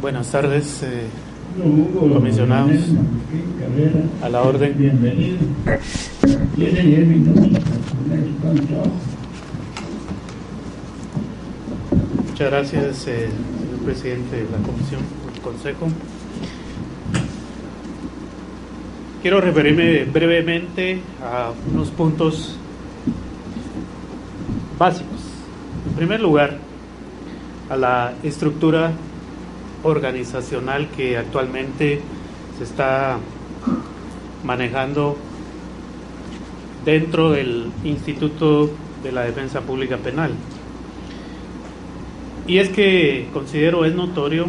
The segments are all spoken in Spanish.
Buenas tardes, comisionados. A la orden. Bienvenido. Tiene 10 minutos para poner con todo. Muchas gracias, señor presidente de la comisión, del consejo. Quiero referirme brevemente a unos puntos básicos. En primer lugar, a la estructura organizacional que actualmente se está manejando dentro del Instituto de la Defensa Pública Penal. Y es que considero es notorio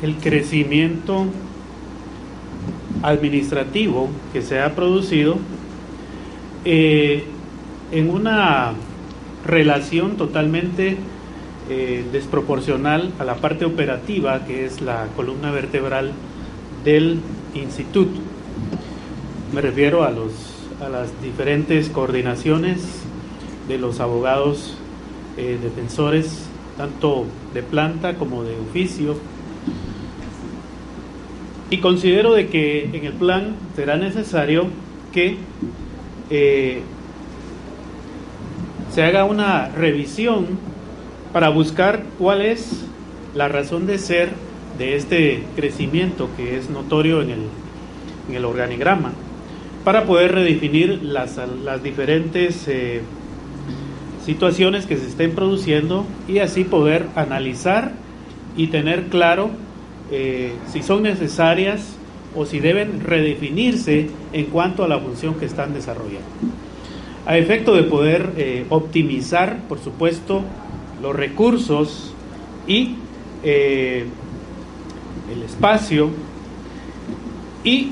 el crecimiento administrativo que se ha producido en una relación totalmente desproporcional a la parte operativa, que es la columna vertebral del instituto. Me refiero a las diferentes coordinaciones de los abogados defensores, tanto de planta como de oficio, y considero de que en el plan será necesario que se haga una revisión para buscar cuál es la razón de ser de este crecimiento que es notorio en el organigrama, para poder redefinir las diferentes situaciones que se estén produciendo y así poder analizar y tener claro si son necesarias o si deben redefinirse en cuanto a la función que están desarrollando, a efecto de poder optimizar, por supuesto, los recursos y el espacio, y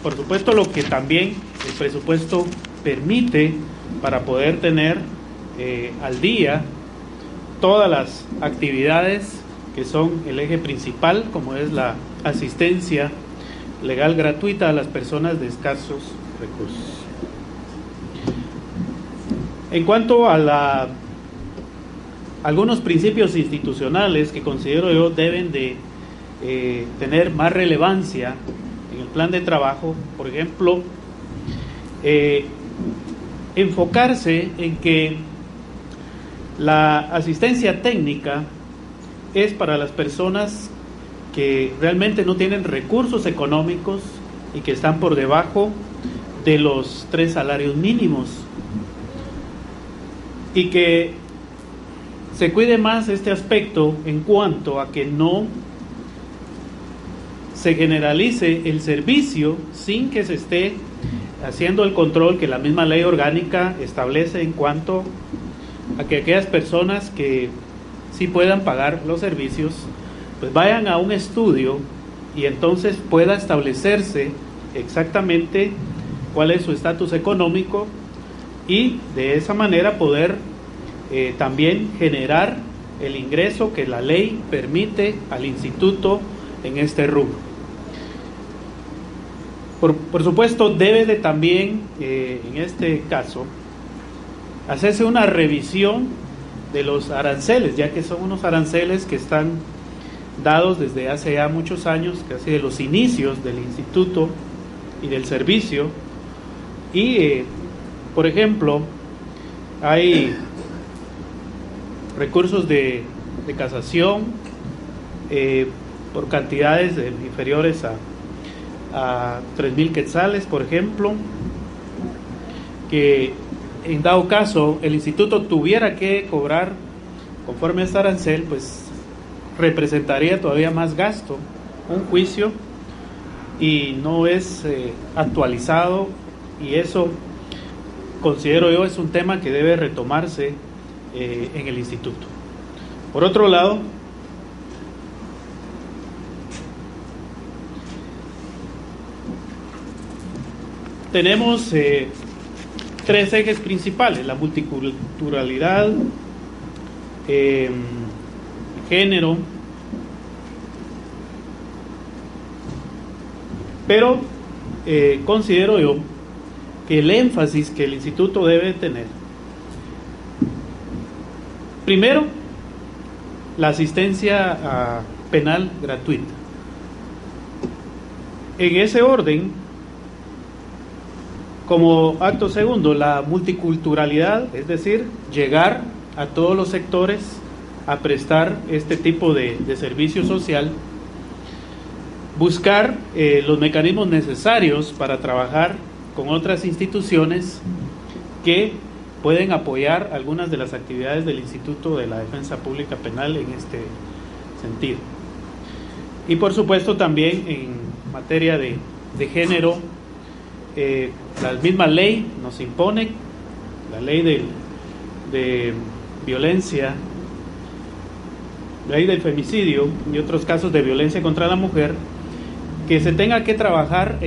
por supuesto lo que también el presupuesto permite para poder tener al día todas las actividades que son el eje principal, como es la asistencia legal gratuita a las personas de escasos recursos. En cuanto a algunos principios institucionales que considero yo deben de tener más relevancia en el plan de trabajo, por ejemplo, enfocarse en que la asistencia técnica es para las personas que realmente no tienen recursos económicos y que están por debajo de los 3 salarios mínimos, y que se cuide más este aspecto en cuanto a que no se generalice el servicio sin que se esté haciendo el control que la misma ley orgánica establece en cuanto a que aquellas personas que sí puedan pagar los servicios pues vayan a un estudio y entonces pueda establecerse exactamente cuál es su estatus económico, y de esa manera poder también generar el ingreso que la ley permite al instituto en este rubro. Por supuesto, debe de también, en este caso, hacerse una revisión de los aranceles, ya que son unos aranceles que están dados desde hace ya muchos años, casi de los inicios del instituto y del servicio. Y, por ejemplo, hay recursos de casación por cantidades inferiores a 3,000 quetzales, por ejemplo, que en dado caso el instituto tuviera que cobrar conforme a este arancel, pues representaría todavía más gasto, un juicio, y no es actualizado, y eso considero yo es un tema que debe retomarse en el instituto. Por otro lado, tenemos 3 ejes principales: la multiculturalidad, género, pero considero yo que el énfasis que el instituto debe tener, primero, la asistencia a penal gratuita. En ese orden, como acto segundo, la multiculturalidad, es decir, llegar a todos los sectores a prestar este tipo de servicio social, buscar los mecanismos necesarios para trabajar con otras instituciones que pueden apoyar algunas de las actividades del Instituto de la Defensa Pública Penal en este sentido. Y por supuesto también en materia de género, la misma ley nos impone, la ley de violencia, ley del femicidio y otros casos de violencia contra la mujer, que se tenga que trabajar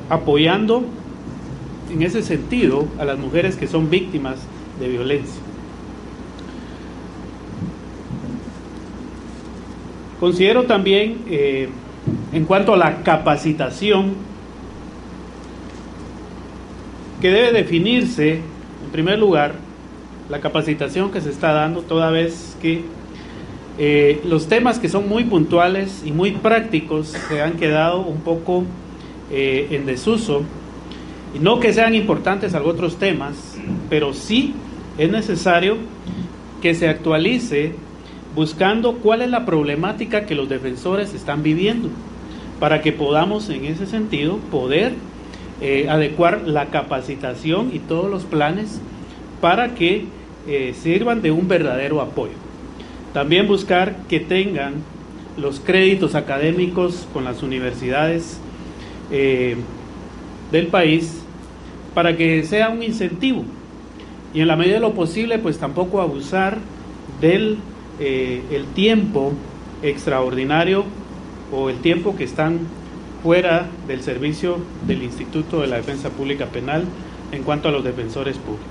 apoyando en ese sentido a las mujeres que son víctimas de violencia. Considero también, en cuanto a la capacitación, que debe definirse, en primer lugar, la capacitación que se está dando, toda vez que los temas que son muy puntuales y muy prácticos se han quedado un poco en desuso, y no que sean importantes algunos otros temas, pero sí es necesario que se actualice buscando cuál es la problemática que los defensores están viviendo, para que podamos en ese sentido poder adecuar la capacitación y todos los planes para que sirvan de un verdadero apoyo. También buscar que tengan los créditos académicos con las universidades del país para que sea un incentivo, y en la medida de lo posible pues tampoco abusar del el tiempo extraordinario o el tiempo que están fuera del servicio del Instituto de la Defensa Pública Penal en cuanto a los defensores públicos.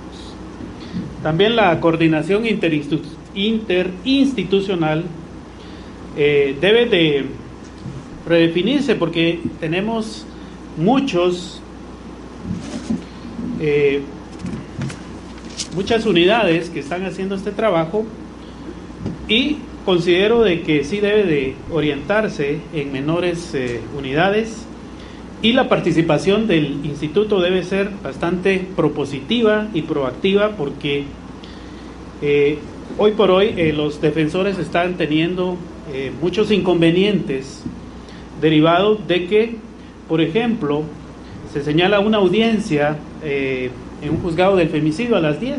También la coordinación interinstitucional debe de redefinirse, porque tenemos muchas unidades que están haciendo este trabajo, y considero de que sí debe de orientarse en menores unidades, y la participación del instituto debe ser bastante propositiva y proactiva, porque hoy por hoy los defensores están teniendo muchos inconvenientes derivados de que, por ejemplo, se señala una audiencia en un juzgado del femicidio a las 10,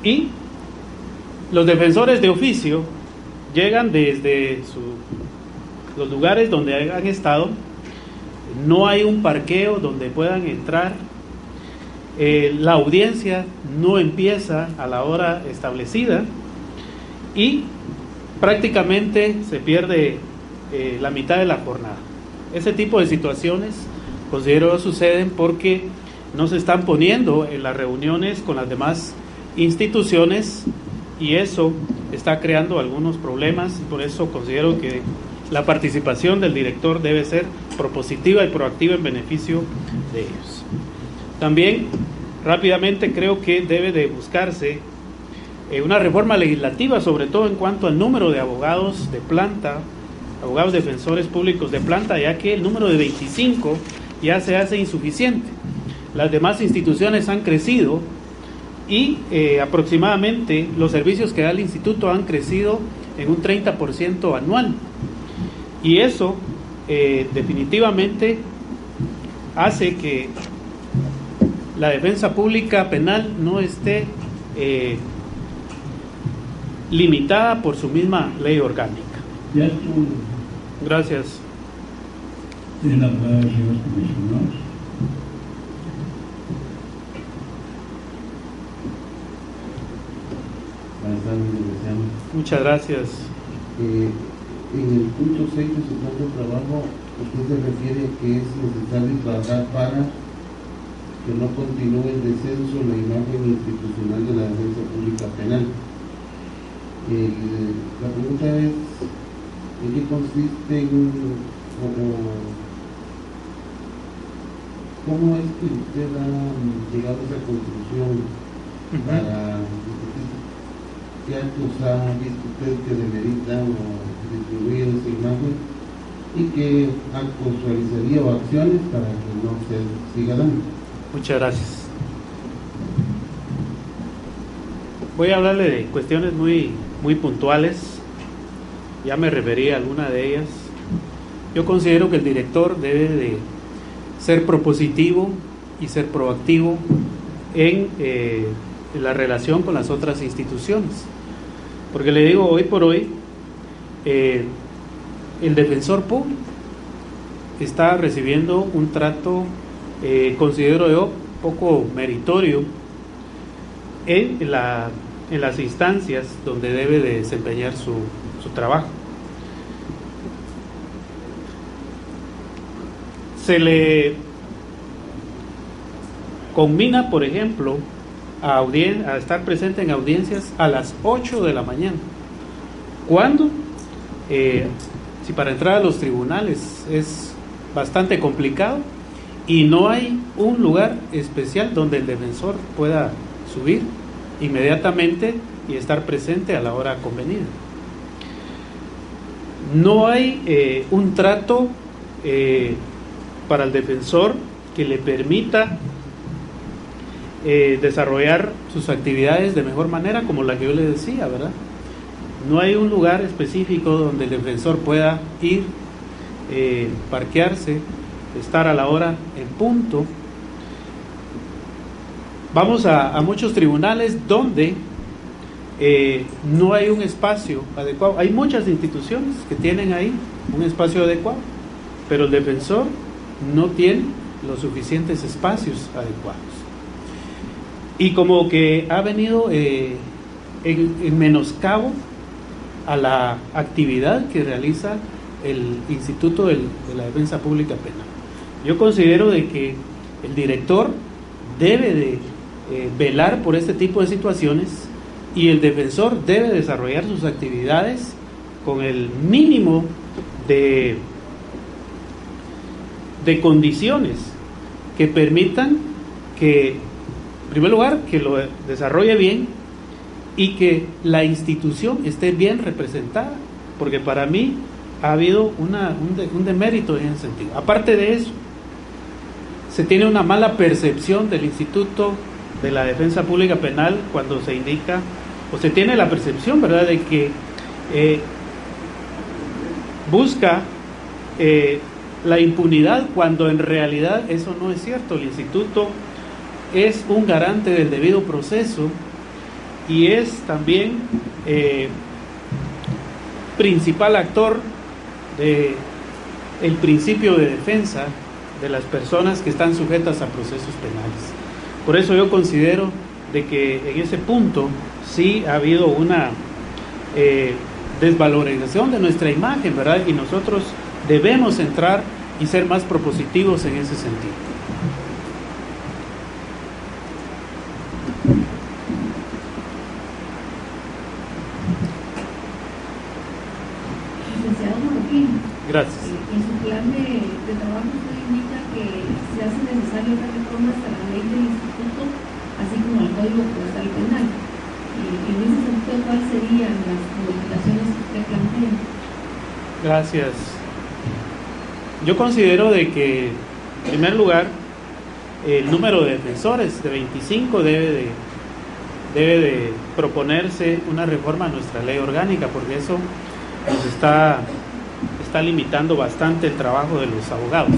y los defensores de oficio llegan desde los lugares donde han estado, no hay un parqueo donde puedan entrar, la audiencia no empieza a la hora establecida y prácticamente se pierde la mitad de la jornada. Ese tipo de situaciones considero suceden porque no se están poniendo en las reuniones con las demás instituciones, y eso está creando algunos problemas, y por eso considero que la participación del director debe ser propositiva y proactiva en beneficio de ellos. También rápidamente creo que debe de buscarse una reforma legislativa, sobre todo en cuanto al número de abogados de planta, abogados defensores públicos de planta, ya que el número de 25 ya se hace insuficiente. Las demás instituciones han crecido y aproximadamente los servicios que da el instituto han crecido en un 30% anual, y eso definitivamente hace que la defensa pública penal no esté limitada por su misma ley orgánica. Ya estuvo. Gracias. Tiene la palabra, señores comisionados. Muchas gracias. En el punto 6 de su plan de trabajo, usted se refiere a que es necesario trabajar para que no continúe el descenso en la imagen institucional de la defensa pública penal. La pregunta es, ¿en qué consiste cómo es que usted ha llegado a esa conclusión para ¿qué actos ha visto usted que demeritan o disminuyen esa imagen? ¿Y qué actos realizaría o acciones para que no se siga dando? Muchas gracias. Voy a hablarle de cuestiones muy puntuales. Ya me referí a alguna de ellas. Yo considero que el director debe de ser propositivo y ser proactivo en la relación con las otras instituciones. Porque le digo, hoy por hoy, el defensor público está recibiendo un trato, considero yo, poco meritorio en las instancias donde debe de desempeñar su trabajo. Se le combina, por ejemplo, a estar presente en audiencias a las 8 de la mañana, cuando si para entrar a los tribunales es bastante complicado y no hay un lugar especial donde el defensor pueda subir inmediatamente y estar presente a la hora convenida. No hay un trato para el defensor que le permita desarrollar sus actividades de mejor manera, como la que yo le decía, ¿verdad? No hay un lugar específico donde el defensor pueda ir, parquearse, estar a la hora en punto. Vamos a muchos tribunales donde no hay un espacio adecuado. Hay muchas instituciones que tienen ahí un espacio adecuado, pero el defensor no tiene los suficientes espacios adecuados. Y como que ha venido en menoscabo a la actividad que realiza el Instituto de la Defensa Pública Penal. Yo considero de que el director debe de velar por este tipo de situaciones y el defensor debe desarrollar sus actividades con el mínimo de condiciones que permitan que, en primer lugar, que lo desarrolle bien y que la institución esté bien representada, porque para mí ha habido un demérito en ese sentido. Aparte de eso, se tiene una mala percepción del Instituto de la Defensa Pública Penal cuando se indica, o se tiene la percepción, ¿verdad?, de que busca la impunidad, cuando en realidad eso no es cierto. El instituto es un garante del debido proceso y es también principal actor del principio de defensa de las personas que están sujetas a procesos penales. Por eso yo considero de que en ese punto sí ha habido una desvalorización de nuestra imagen, ¿verdad? Y nosotros debemos entrar y ser más propositivos en ese sentido. Licenciado Marroquín. Gracias. En su plan de trabajo usted indica que se hace necesaria una reforma hasta la ley del instituto, así como al Código Procesal Penal. En ese sentido, ¿cuáles serían las modificaciones que usted plantea? Gracias. Yo considero de que, en primer lugar, el número de defensores de 25 debe de proponerse una reforma a nuestra ley orgánica, porque eso nos está limitando bastante el trabajo de los abogados.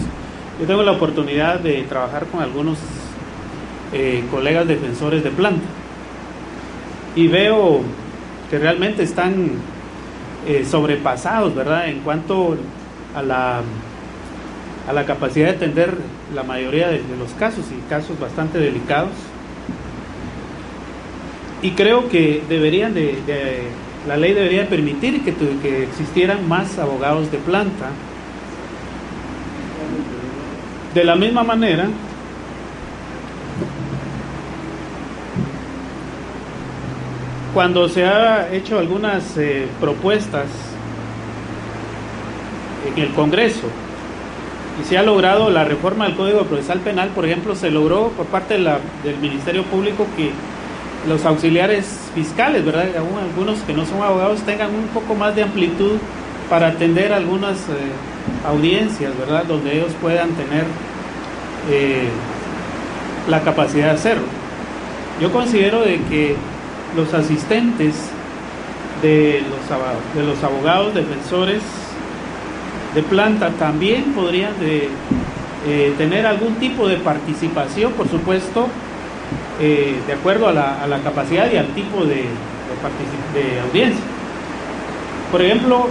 Yo tengo la oportunidad de trabajar con algunos colegas defensores de planta y veo que realmente están sobrepasados, ¿verdad?, en cuanto a la capacidad de atender la mayoría de los casos, y casos bastante delicados. Y creo que la ley debería permitir que existieran más abogados de planta. De la misma manera, cuando se ha hecho algunas propuestas en el Congreso y se ha logrado la reforma del Código Procesal Penal, por ejemplo, se logró por parte del Ministerio Público que los auxiliares fiscales, ¿verdad? Aún algunos que no son abogados tengan un poco más de amplitud para atender algunas audiencias, ¿verdad? Donde ellos puedan tener la capacidad de hacerlo. Yo considero de que los asistentes de los abogados defensores de planta también podrían tener algún tipo de participación, por supuesto, de acuerdo a la capacidad y al tipo de audiencia. Por ejemplo,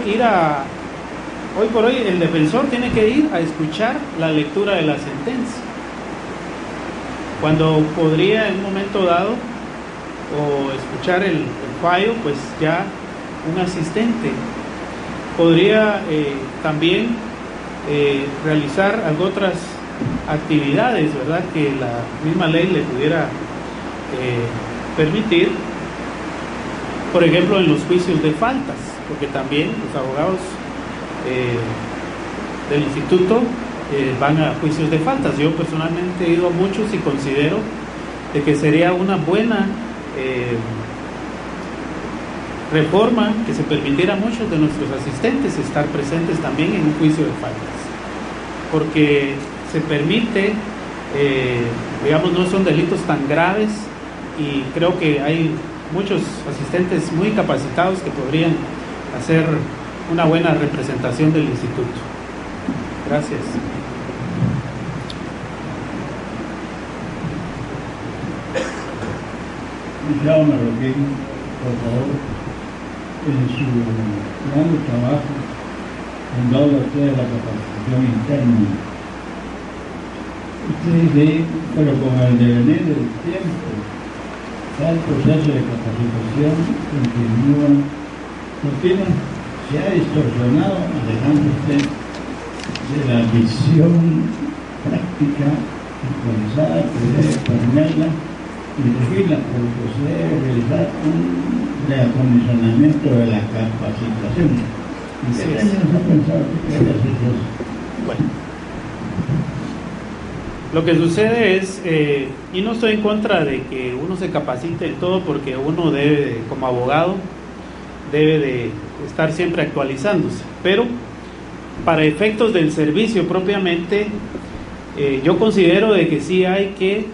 hoy por hoy el defensor tiene que ir a escuchar la lectura de la sentencia, cuando podría en un momento dado o escuchar el fallo, pues ya un asistente podría también realizar otras actividades, ¿verdad?, que la misma ley le pudiera permitir, por ejemplo en los juicios de faltas, porque también los abogados del instituto van a juicios de faltas. Yo personalmente he ido a muchos y considero de que sería una buena reforma que se permitiera a muchos de nuestros asistentes estar presentes también en un juicio de faltas, porque se permite, digamos, no son delitos tan graves, y creo que hay muchos asistentes muy capacitados que podrían hacer una buena representación del instituto. Gracias. Licenciado Marroquín, por favor, en su plan de trabajo, fundado usted de la capacitación interna, usted dice, pero con el devenir del tiempo, el proceso de capacitación continúa, se ha distorsionado, alejándose de la visión práctica actualizada que debe ponerla y regirla, porque se debe realizar un reacondicionamiento de la capacitación. ¿En qué términos ha pensado que debe hacer eso? Bueno, lo que sucede es, y no estoy en contra de que uno se capacite en todo, porque uno debe, como abogado, debe de estar siempre actualizándose, pero para efectos del servicio propiamente, yo considero de que sí hay que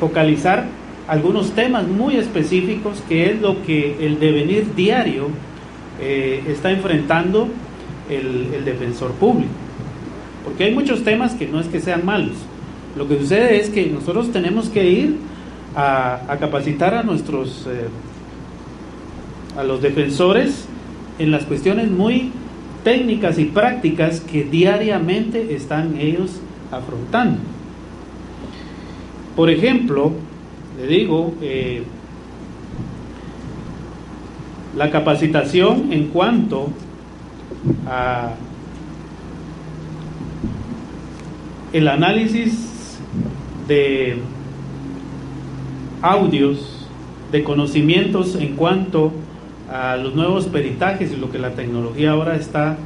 focalizar algunos temas muy específicos, que es lo que el devenir diario está enfrentando el defensor público, porque hay muchos temas que no es que sean malos. Lo que sucede es que nosotros tenemos que ir a capacitar a nuestros a los defensores en las cuestiones muy técnicas y prácticas que diariamente están ellos afrontando. Por ejemplo, le digo, la capacitación en cuanto a el análisis de audios, de conocimientos en cuanto a los nuevos peritajes y lo que la tecnología ahora está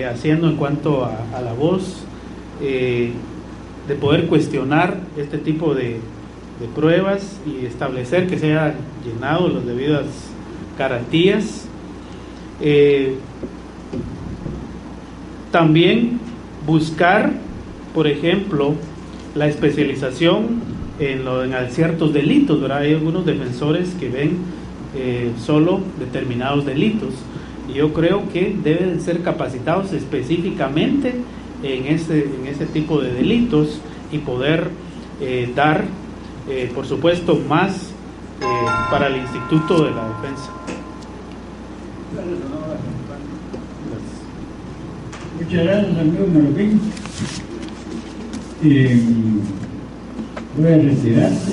haciendo en cuanto a la voz, de poder cuestionar este tipo de pruebas y establecer que se hayan llenado las debidas garantías. También buscar, por ejemplo, la especialización en ciertos delitos, ¿verdad? Hay algunos defensores que ven solo determinados delitos, y yo creo que deben ser capacitados específicamente en ese tipo de delitos, y poder dar, por supuesto, más para el Instituto de la Defensa. Muchas gracias, amigo Marroquín. Voy a retirarse.